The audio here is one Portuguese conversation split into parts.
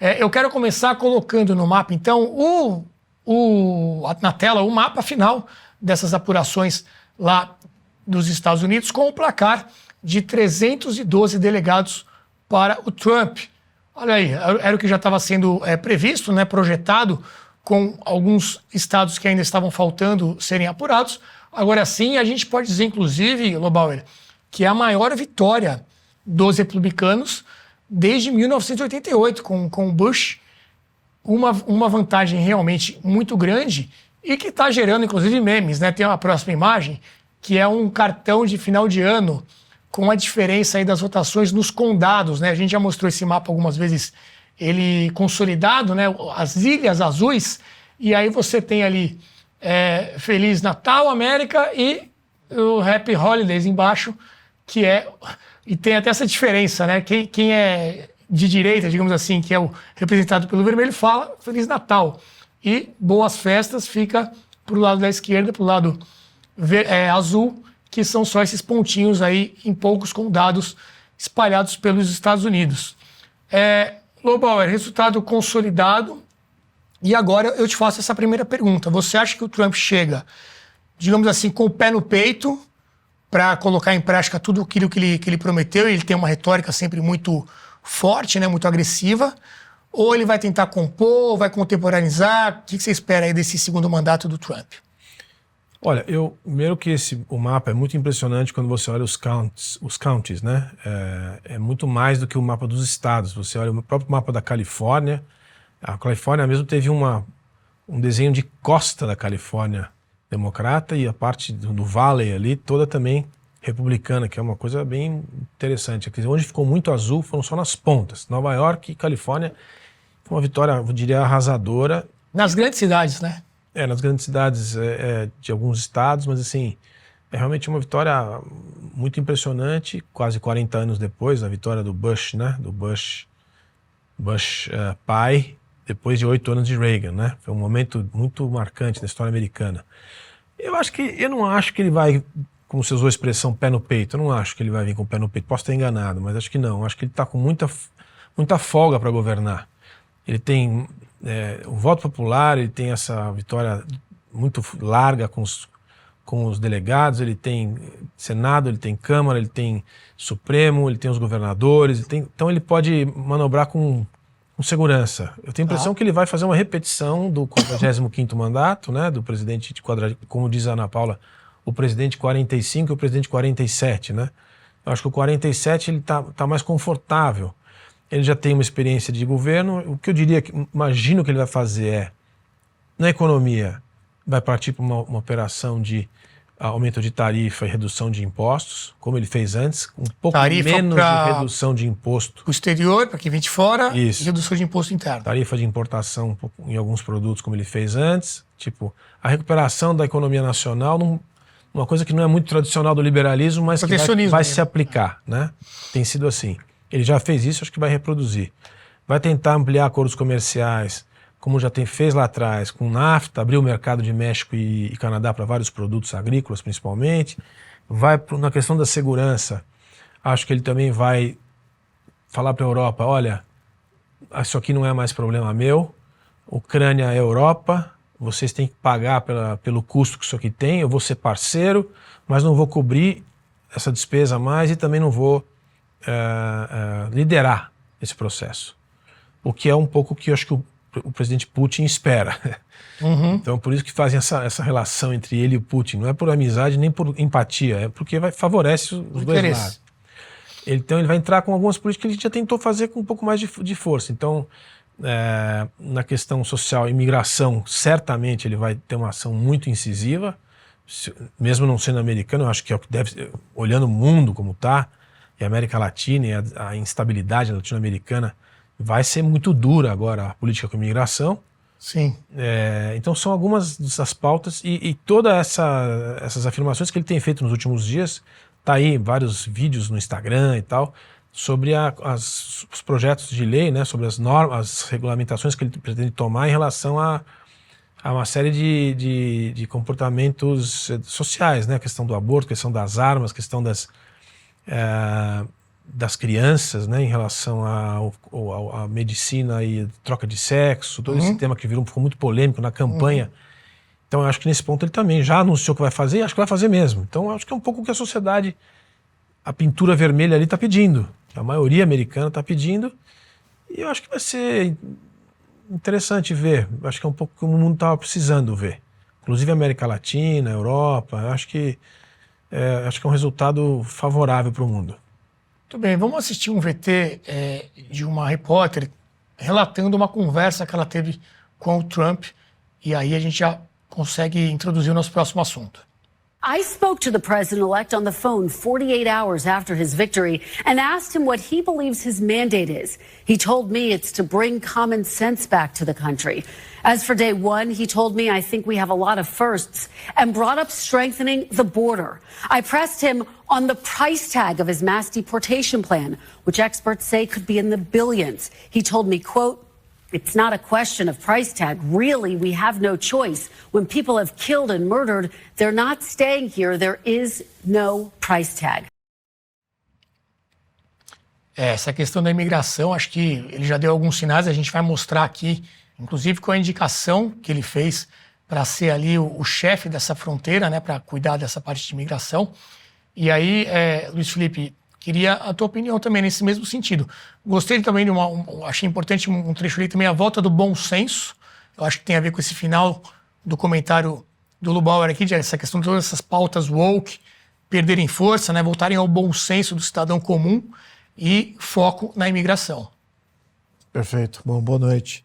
Eu quero começar colocando no mapa, então, na tela, o mapa final dessas apurações lá dos Estados Unidos, com o placar de 312 delegados para o Trump. Olha aí, era o que já estava sendo previsto, né, projetado, com alguns estados que ainda estavam faltando serem apurados. Agora sim, a gente pode dizer, inclusive, Lobauer, que é a maior vitória dos republicanos desde 1988, com o Bush, uma vantagem realmente muito grande e que está gerando, inclusive, memes, né? Tem uma próxima imagem, que é um cartão de final de ano com a diferença aí das votações nos condados, né? A gente já mostrou esse mapa algumas vezes, ele consolidado, né? As ilhas azuis, e aí você tem ali Feliz Natal, América, e o Happy Holidays embaixo, que e tem até essa diferença, né? Quem é de direita, digamos assim, que é o representado pelo vermelho, fala Feliz Natal. E Boas Festas fica pro lado da esquerda, pro lado azul, que são só esses pontinhos aí em poucos condados espalhados pelos Estados Unidos. Lobauer, resultado consolidado. E agora eu te faço essa primeira pergunta. Você acha que o Trump chega, digamos assim, com o pé no peito para colocar em prática tudo aquilo que ele prometeu? Ele tem uma retórica sempre muito forte, né, muito agressiva. Ou ele vai tentar compor, vai contemporaneizar? O que você espera aí desse segundo mandato do Trump? Olha, primeiro que o mapa é muito impressionante quando você olha os counties, né? É muito mais do que o mapa dos estados. Você olha o próprio mapa da Califórnia. A Califórnia mesmo teve um desenho de costa da Califórnia democrata e a parte do Valley ali toda também republicana, que é uma coisa bem interessante. Quer dizer, onde ficou muito azul foram só nas pontas. Nova York e Califórnia foi uma vitória, eu diria, arrasadora. Nas grandes cidades, né? Nas grandes cidades de alguns estados, mas assim, é realmente uma vitória muito impressionante, quase 40 anos depois da vitória do Bush, né? Do Bush pai, depois de 8 anos de Reagan, né? Foi um momento muito marcante na história americana. Eu não acho que ele vai, como você usou a expressão, pé no peito. Eu não acho que ele vai vir com o pé no peito. Posso estar enganado, mas acho que não. Acho que ele está com muita folga para governar. Ele tem o voto popular, ele tem essa vitória muito larga com os delegados, ele tem Senado, ele tem Câmara, ele tem Supremo, ele tem os governadores, então ele pode manobrar com segurança. Eu tenho a impressão que ele vai fazer uma repetição do 45º mandato, né, do presidente como diz a Ana Paula, o presidente 45 e o presidente 47, né? Eu acho que o 47 ele tá mais confortável. Ele já tem uma experiência de governo. O que eu diria, imagino que ele vai fazer na economia, vai partir para uma operação de aumento de tarifa e redução de impostos, como ele fez antes, um pouco menos de redução de imposto. O exterior, para quem vem de fora, isso. E redução de imposto interno. Tarifa de importação em alguns produtos, como ele fez antes. Tipo, a recuperação da economia nacional, uma coisa que não é muito tradicional do liberalismo, mas que vai se aplicar, né? Tem sido assim. Ele já fez isso, acho que vai reproduzir. Vai tentar ampliar acordos comerciais, como já fez lá atrás, com NAFTA, abrir o mercado de México e Canadá para vários produtos agrícolas, principalmente. Vai na questão da segurança. Acho que ele também vai falar para a Europa, olha, isso aqui não é mais problema meu, Ucrânia é Europa, vocês têm que pagar pelo custo que isso aqui tem, eu vou ser parceiro, mas não vou cobrir essa despesa a mais e também não vou liderar esse processo. O que é um pouco que eu acho que o presidente Putin espera. Uhum. Então, por isso que fazem essa relação entre ele e o Putin. Não é por amizade nem por empatia, é porque favorece os dois lados. Então, ele vai entrar com algumas políticas que ele já tentou fazer com um pouco mais de força. Então, na questão social, imigração, certamente ele vai ter uma ação muito incisiva, mesmo não sendo americano, eu acho que é o que deve, olhando o mundo como está, e a América Latina e a instabilidade latino-americana, vai ser muito dura agora a política com imigração. Sim. Então são algumas dessas pautas e todas essas afirmações que ele tem feito nos últimos dias, tá aí vários vídeos no Instagram e tal, sobre os projetos de lei, né, sobre as normas, as regulamentações que ele pretende tomar em relação a uma série de comportamentos sociais, né, a questão do aborto, a questão das armas, a questão das crianças, né, em relação à medicina e troca de sexo, todo esse tema que ficou muito polêmico na campanha. Então eu acho que nesse ponto ele também já anunciou que vai fazer e acho que vai fazer mesmo. Então eu acho que é um pouco o que a sociedade, a pintura vermelha ali está pedindo, a maioria americana está pedindo, e eu acho que vai ser interessante ver. Eu acho que é um pouco o que o mundo estava precisando ver. Inclusive a América Latina, a Europa, eu acho que é um resultado favorável para o mundo. Muito bem, vamos assistir um VT de uma repórter relatando uma conversa que ela teve com o Trump, e aí a gente já consegue introduzir o nosso próximo assunto. I spoke to the president-elect on the phone 48 hours after his victory and asked him what he believes his mandate is. He told me it's to bring common sense back to the country. As for day one, he told me I think we have a lot of firsts and brought up strengthening the border. I pressed him on the price tag of his mass deportation plan, which experts say could be in the billions. He told me, quote, "It's not a question of price tag. Really, we have no choice. When people have killed and murdered, they're not staying here. There is no price tag." Essa questão da imigração, acho que ele já deu alguns sinais, a gente vai mostrar aqui, inclusive com a indicação que ele fez para ser ali o chefe dessa fronteira, né, para cuidar dessa parte de imigração. E aí, Luiz Felipe, queria a tua opinião também nesse mesmo sentido. Gostei também de achei importante um trecho ali também, a volta do bom senso. Eu acho que tem a ver com esse final do comentário do Lubauer aqui, de essa questão de todas essas pautas woke perderem força, né, voltarem ao bom senso do cidadão comum e foco na imigração. Perfeito. Bom, boa noite.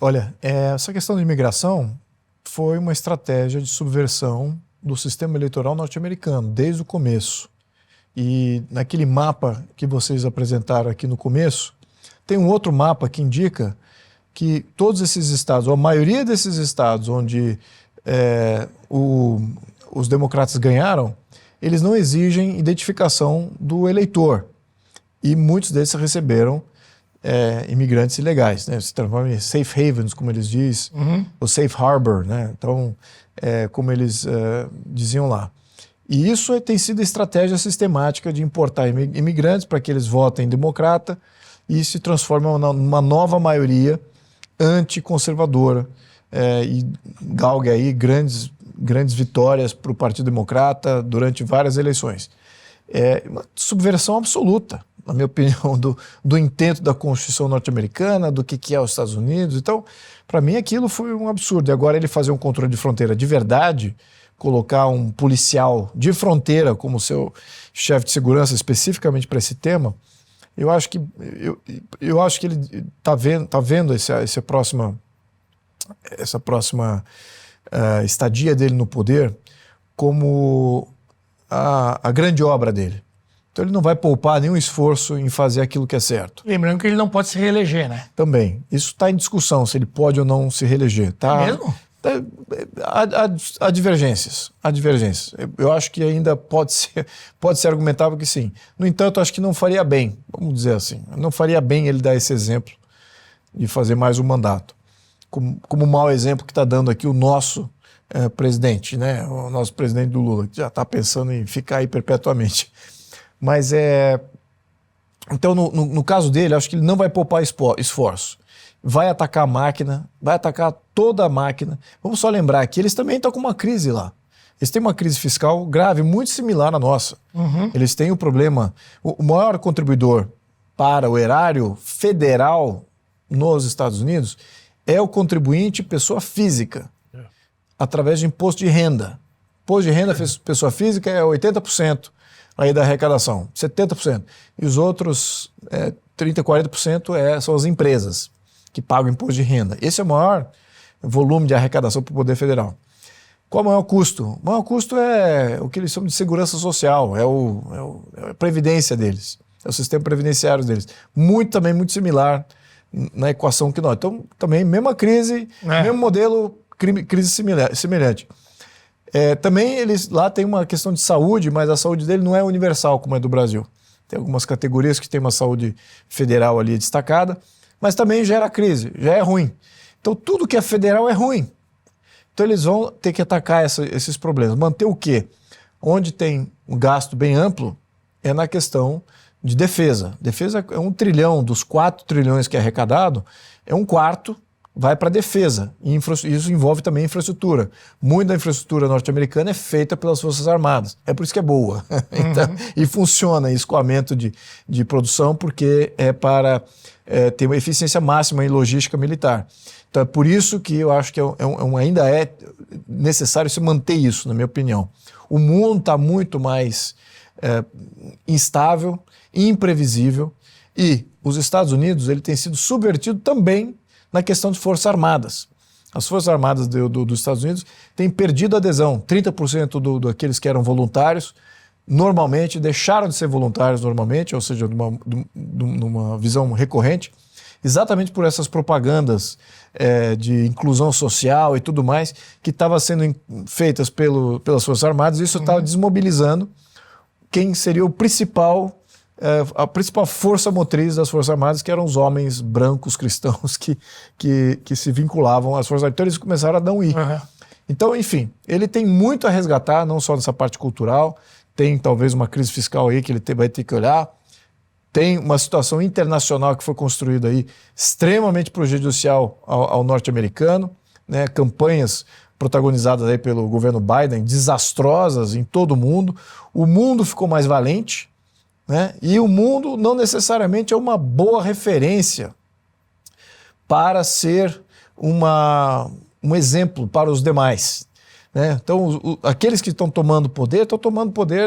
Olha, essa questão de imigração foi uma estratégia de subversão do sistema eleitoral norte-americano, desde o começo. E naquele mapa que vocês apresentaram aqui no começo, tem um outro mapa que indica que todos esses estados, ou a maioria desses estados onde os democratas ganharam, eles não exigem identificação do eleitor. E muitos desses receberam imigrantes ilegais, né? Se transformam em safe havens, como eles dizem, ou safe harbor, né? Então, como eles diziam lá. E isso tem sido a estratégia sistemática de importar imigrantes para que eles votem democrata e se transformem numa nova maioria anticonservadora e galgue aí grandes vitórias para o Partido Democrata durante várias eleições. É uma subversão absoluta, na minha opinião, do intento da Constituição norte-americana, do que é os Estados Unidos. Então, para mim, aquilo foi um absurdo. E agora ele fazer um controle de fronteira de verdade, colocar um policial de fronteira como seu chefe de segurança especificamente para esse tema, eu acho que ele está vendo essa próxima estadia dele no poder como a grande obra dele. Então ele não vai poupar nenhum esforço em fazer aquilo que é certo. Lembrando que ele não pode se reeleger, né? Também. Isso está em discussão, se ele pode ou não se reeleger. Tá? É mesmo? Há divergências. Eu acho que ainda pode ser argumentável que sim. No entanto, acho que não faria bem, vamos dizer assim, não faria bem ele dar esse exemplo de fazer mais um mandato. Como mau exemplo que está dando aqui o nosso presidente, né? O nosso presidente do Lula, que já está pensando em ficar aí perpetuamente. Mas então, no caso dele, acho que ele não vai poupar esforço. Vai atacar a máquina, vai atacar toda a máquina. Vamos só lembrar que eles também estão com uma crise lá. Eles têm uma crise fiscal grave, muito similar à nossa. Eles têm o problema... O maior contribuidor para o erário federal nos Estados Unidos é o contribuinte pessoa física, através de imposto de renda. Imposto de renda pessoa física é 80% aí da arrecadação, 70%. E os outros 30%, 40% são as empresas que pagam imposto de renda. Esse é o maior volume de arrecadação para o Poder Federal. Qual é o maior custo? O maior custo é o que eles chamam de segurança social, é a previdência deles, é o sistema previdenciário deles. Também muito similar na equação que nós. Então, também, mesma crise, mesmo modelo, crise semelhante. Também eles lá tem uma questão de saúde, mas a saúde dele não é universal como é do Brasil. Tem algumas categorias que tem uma saúde federal ali destacada, mas também gera crise, já é ruim. Então tudo que é federal é ruim. Então eles vão ter que atacar esses problemas. Manter o quê? Onde tem um gasto bem amplo é na questão de defesa. Defesa é 1 trilhão, dos 4 trilhões que é arrecadado, é 1/4 vai para defesa. E isso envolve também infraestrutura. Muita da infraestrutura norte-americana é feita pelas Forças Armadas. É por isso que é boa. Então, e funciona escoamento de produção, porque é para ter uma eficiência máxima em logística militar. Então é por isso que eu acho que ainda é necessário se manter isso, na minha opinião. O mundo está muito mais instável, imprevisível, e os Estados Unidos ele tem sido subvertido também na questão de Forças Armadas. As Forças Armadas dos Estados Unidos têm perdido adesão. 30% daqueles que eram voluntários normalmente deixaram de ser voluntários normalmente, ou seja, numa visão recorrente, exatamente por essas propagandas de inclusão social e tudo mais que estavam sendo feitas pelas Forças Armadas. Isso estava desmobilizando quem seria a principal força motriz das Forças Armadas, que eram os homens brancos cristãos que se vinculavam às Forças Armadas. Então eles começaram a não ir. Então, enfim, ele tem muito a resgatar, não só nessa parte cultural, tem talvez uma crise fiscal aí que ele vai ter que olhar, tem uma situação internacional que foi construída aí extremamente prejudicial ao norte-americano, né? Campanhas protagonizadas aí pelo governo Biden, desastrosas em todo o mundo. O mundo ficou mais valente, né? E o mundo não necessariamente é uma boa referência para ser um exemplo para os demais, né? Então, aqueles que estão tomando poder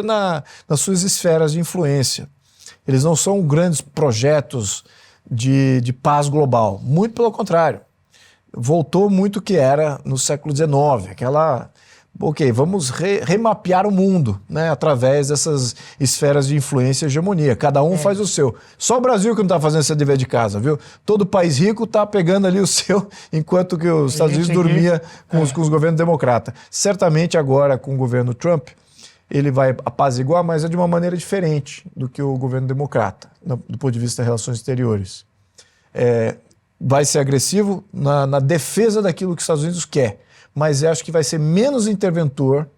nas suas esferas de influência. Eles não são grandes projetos de paz global, muito pelo contrário. Voltou muito o que era no século XIX, vamos remapear o mundo, né, através dessas esferas de influência e hegemonia. Cada um faz o seu. Só o Brasil que não está fazendo esse dever de casa, viu? Todo país rico está pegando ali o seu, enquanto que os Estados Unidos dormia com os governos democratas. Certamente agora, com o governo Trump, ele vai apaziguar, mas é de uma maneira diferente do que o governo democrata, do ponto de vista das relações exteriores. Vai ser agressivo na defesa daquilo que os Estados Unidos quer, mas eu acho que vai ser menos interventor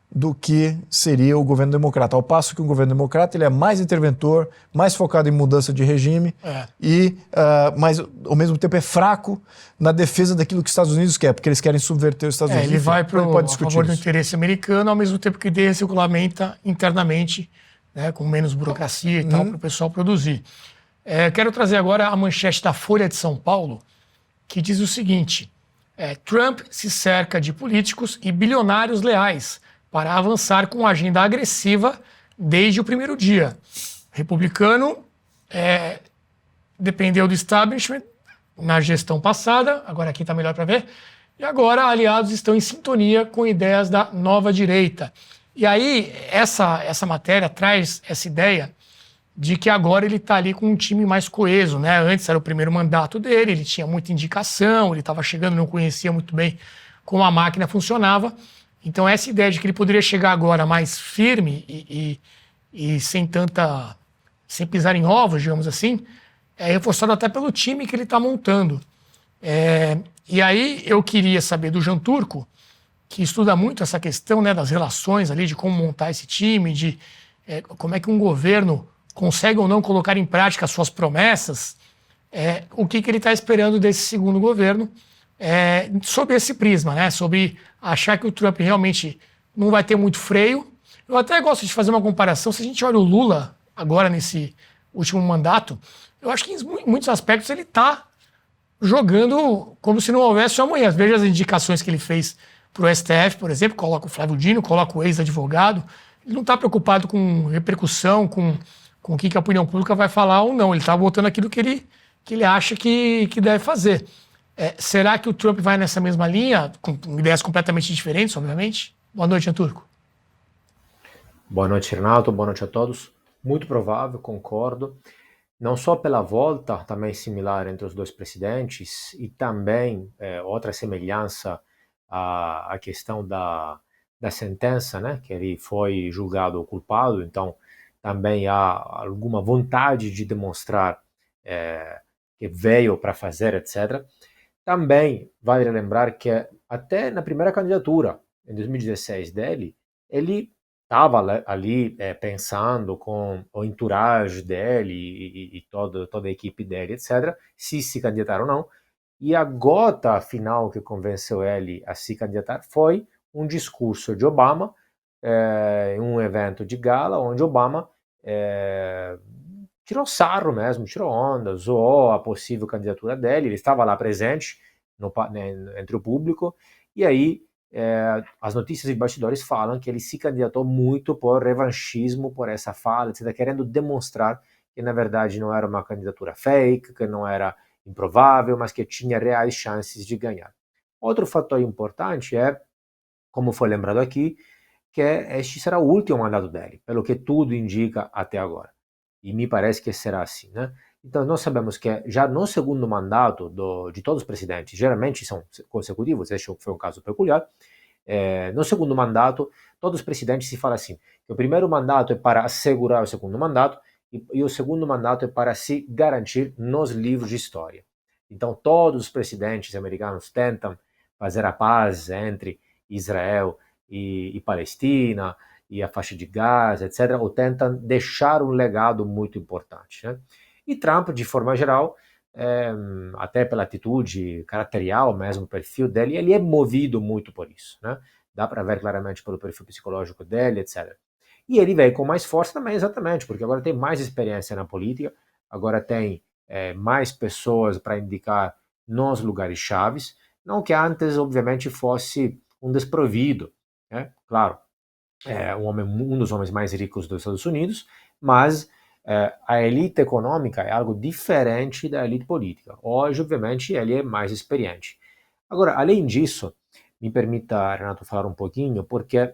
do que seria o governo democrata. Ao passo que o governo democrata ele é mais interventor, mais focado em mudança de regime, mas ao mesmo tempo é fraco na defesa daquilo que os Estados Unidos quer, porque eles querem subverter os Estados Unidos. Ele vai a favor do interesse americano, ao mesmo tempo que desregulamenta internamente, né, com menos burocracia e tal, para o pessoal produzir. Quero trazer agora a manchete da Folha de São Paulo, que diz o seguinte: Trump se cerca de políticos e bilionários leais para avançar com agenda agressiva desde o primeiro dia. Republicano dependeu do establishment na gestão passada, agora aqui está melhor para ver, e agora aliados estão em sintonia com ideias da nova direita. E aí essa matéria traz essa ideia de que agora ele está ali com um time mais coeso, né? Antes era o primeiro mandato dele, ele tinha muita indicação, ele estava chegando, não conhecia muito bem como a máquina funcionava. Então essa ideia de que ele poderia chegar agora mais firme e sem pisar em ovos, digamos assim, é reforçado até pelo time que ele está montando. E aí eu queria saber do Jean Turco, que estuda muito essa questão, né, das relações ali, de como montar esse time, de como é que um governo consegue ou não colocar em prática as suas promessas, o que ele está esperando desse segundo governo, sob esse prisma, né? Sobre achar que o Trump realmente não vai ter muito freio. Eu até gosto de fazer uma comparação. Se a gente olha o Lula agora nesse último mandato, eu acho que em muitos aspectos ele está jogando como se não houvesse amanhã. Veja as indicações que ele fez para o STF, por exemplo, coloca o Flávio Dino, coloca o ex-advogado. Ele não está preocupado com repercussão, com o que a opinião pública vai falar ou não. Ele está botando aquilo que ele acha que deve fazer. Será que o Trump vai nessa mesma linha, com ideias completamente diferentes, obviamente? Boa noite, Turco. Boa noite, Renato. Boa noite a todos. Muito provável, concordo. Não só pela volta, também similar entre os dois presidentes, e também outra semelhança à questão da sentença, né? Que ele foi julgado culpado, então também há alguma vontade de demonstrar que veio para fazer, etc. Também vale lembrar que até na primeira candidatura, em 2016 dele, ele estava ali pensando com o entourage dele e toda a equipe dele, etc., se candidatar ou não. E a gota final que convenceu ele a se candidatar foi um discurso de Obama, em um evento de gala, onde Obama tirou sarro mesmo, tirou onda, zoou a possível candidatura dele. Ele estava lá presente entre o público, e aí as notícias de bastidores falam que ele se candidatou muito por revanchismo, por essa fala, etc., querendo demonstrar que na verdade não era uma candidatura fake, que não era improvável, mas que tinha reais chances de ganhar. Outro fator importante é, como foi lembrado aqui, que este será o último mandato dele, pelo que tudo indica até agora. E me parece que será assim, né? Então, nós sabemos que já no segundo mandato de todos os presidentes, geralmente são consecutivos, este foi um caso peculiar, no segundo mandato, todos os presidentes se fala assim, que o primeiro mandato é para assegurar o segundo mandato e o segundo mandato é para se garantir nos livros de história. Então, todos os presidentes americanos tentam fazer a paz entre Israel e Palestina, e a faixa de Gaza, etc., ou tentam deixar um legado muito importante. Né? E Trump, de forma geral, até pela atitude caracterial mesmo, o perfil dele, ele é movido muito por isso. Né? Dá para ver claramente pelo perfil psicológico dele, etc. E ele veio com mais força também, exatamente, porque agora tem mais experiência na política, agora tem mais pessoas para indicar nos lugares chaves, não que antes, obviamente, fosse um desprovido. Né? Claro, um dos homens mais ricos dos Estados Unidos, mas a elite econômica é algo diferente da elite política. Hoje, obviamente, ele é mais experiente. Agora, além disso, me permita, Renato, falar um pouquinho, porque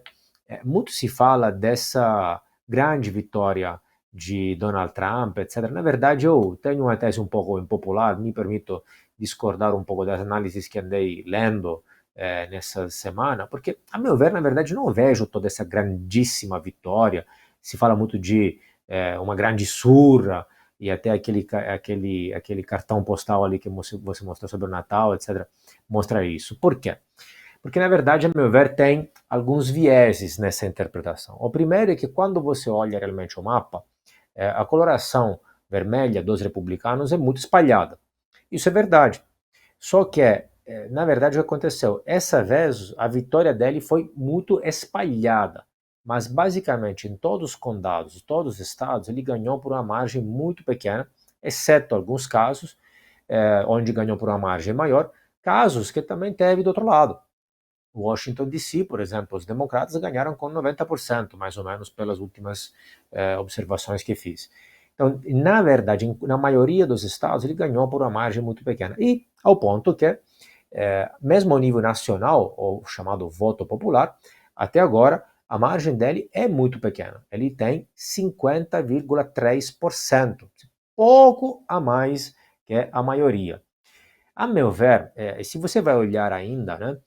muito se fala dessa grande vitória de Donald Trump, etc. Na verdade, eu tenho uma tese um pouco impopular, me permito discordar um pouco das análises que andei lendo nessa semana, porque, a meu ver, na verdade, não vejo toda essa grandíssima vitória. Se fala muito de uma grande surra, e até aquele cartão postal ali que você mostrou sobre o Natal, etc., mostra isso. Por quê? Porque, na verdade, a meu ver, tem alguns vieses nessa interpretação. O primeiro é que quando você olha realmente o mapa, a coloração vermelha dos republicanos é muito espalhada. Isso é verdade. Só que, na verdade, o que aconteceu? Essa vez, a vitória dele foi muito espalhada. Mas, basicamente, em todos os condados, todos os estados, ele ganhou por uma margem muito pequena, exceto alguns casos, onde ganhou por uma margem maior, casos que também teve do outro lado. Washington DC, por exemplo, os democratas ganharam com 90%, mais ou menos, pelas últimas observações que fiz. Então, na verdade, na maioria dos estados, ele ganhou por uma margem muito pequena. E ao ponto que, mesmo ao nível nacional, o chamado voto popular, até agora, a margem dele é muito pequena. Ele tem 50,3%, pouco a mais que a maioria. A meu ver, se você vai olhar ainda, né,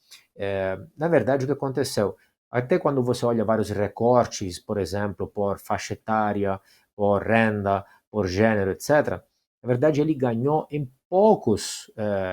na verdade, o que aconteceu? Até quando você olha vários recortes, por exemplo, por faixa etária, por renda, por gênero, etc., na verdade, ele ganhou em poucos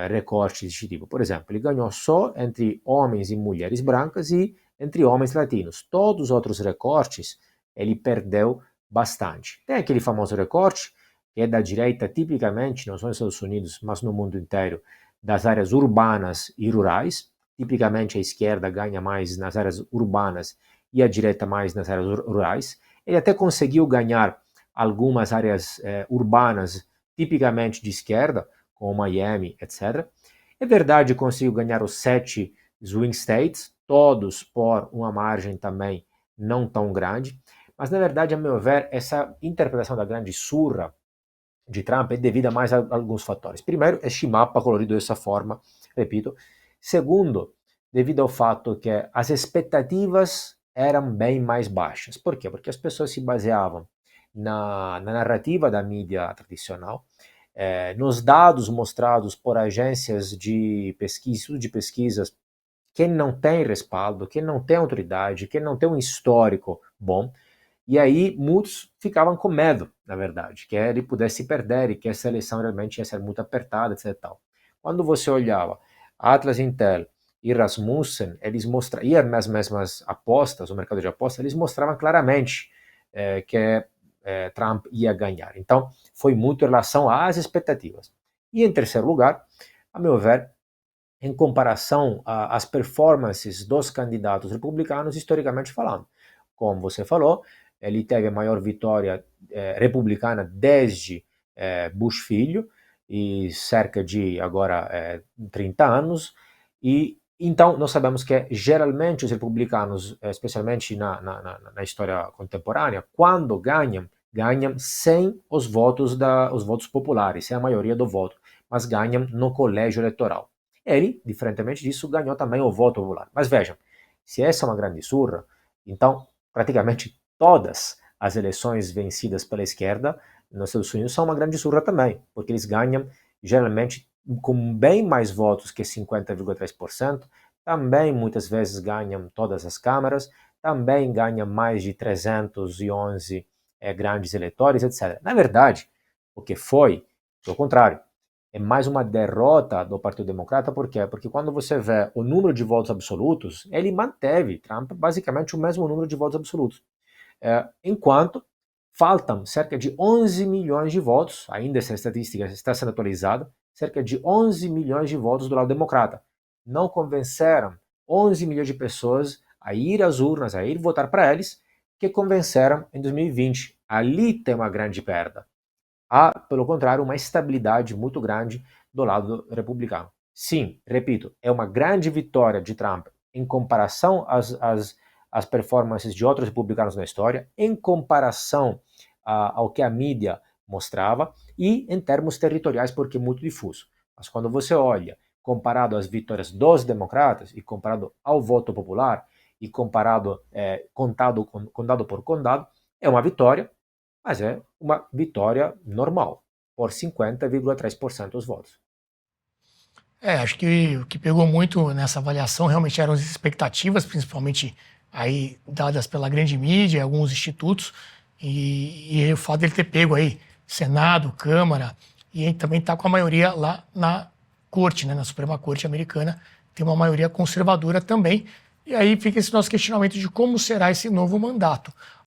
recortes desse tipo. Por exemplo, ele ganhou só entre homens e mulheres brancas e entre homens latinos. Todos os outros recortes, ele perdeu bastante. Tem aquele famoso recorte, que é da direita, tipicamente, não só nos Estados Unidos, mas no mundo inteiro, das áreas urbanas e rurais. Tipicamente, a esquerda ganha mais nas áreas urbanas e a direita mais nas áreas rurais. Ele até conseguiu ganhar algumas áreas urbanas, tipicamente de esquerda, como Miami, etc. É verdade, conseguiu ganhar os 7 swing states, todos por uma margem também não tão grande. Mas, na verdade, a meu ver, essa interpretação da grande surra de Trump é devida mais a alguns fatores. Primeiro, este mapa colorido dessa forma, repito. Segundo, devido ao fato que as expectativas eram bem mais baixas. Por quê? Porque as pessoas se baseavam na narrativa da mídia tradicional, nos dados mostrados por agências de pesquisas que não têm respaldo, que não têm autoridade, que não têm um histórico bom. E aí muitos ficavam com medo, na verdade, que ele pudesse perder e que essa eleição realmente ia ser muito apertada, etc. Tal. Quando você olhava Atlas Intel, e Rasmussen, eles mostravam, e as mesmas apostas, o mercado de apostas, eles mostravam claramente que Trump ia ganhar. Então, foi muito em relação às expectativas. E em terceiro lugar, a meu ver, em comparação às performances dos candidatos republicanos, historicamente falando. Como você falou, ele teve a maior vitória republicana desde Bush filho, e cerca de agora 30 anos, e então nós sabemos que geralmente os republicanos, especialmente na história contemporânea, quando ganham sem os votos populares, sem a maioria do voto, mas ganham no colégio eleitoral. Ele, diferentemente disso, ganhou também o voto popular. Mas vejam, se essa é uma grande surra, então praticamente todas as eleições vencidas pela esquerda nos Estados Unidos são uma grande surra também, porque eles ganham geralmente com bem mais votos que 50,3%, também muitas vezes ganham todas as câmaras, também ganham mais de 311 grandes eleitores, etc. Na verdade, o que foi, pelo contrário, é mais uma derrota do Partido Democrata. Por quê? Porque quando você vê o número de votos absolutos, ele manteve, Trump, basicamente o mesmo número de votos absolutos. Enquanto faltam cerca de 11 milhões de votos, ainda essa estatística está sendo atualizada, cerca de 11 milhões de votos do lado democrata. Não convenceram 11 milhões de pessoas a ir às urnas, a ir votar para eles, que convenceram em 2020. Ali tem uma grande perda. Há, pelo contrário, uma estabilidade muito grande do lado republicano. Sim, repito, é uma grande vitória de Trump em comparação às performances de outros republicanos na história, em comparação ao que a mídia mostrava e em termos territoriais, porque é muito difuso. Mas quando você olha, comparado às vitórias dos democratas e comparado ao voto popular e comparado condado por condado, é uma vitória, mas é uma vitória normal, por 50,3% dos votos. Acho que o que pegou muito nessa avaliação realmente eram as expectativas, principalmente aí dadas pela grande mídia, alguns institutos, e o fato dele ter pego aí Senado, Câmara, e aí também está com a maioria lá na Corte, né, na Suprema Corte americana, tem uma maioria conservadora também. E aí fica esse nosso questionamento de como será esse novo mandato.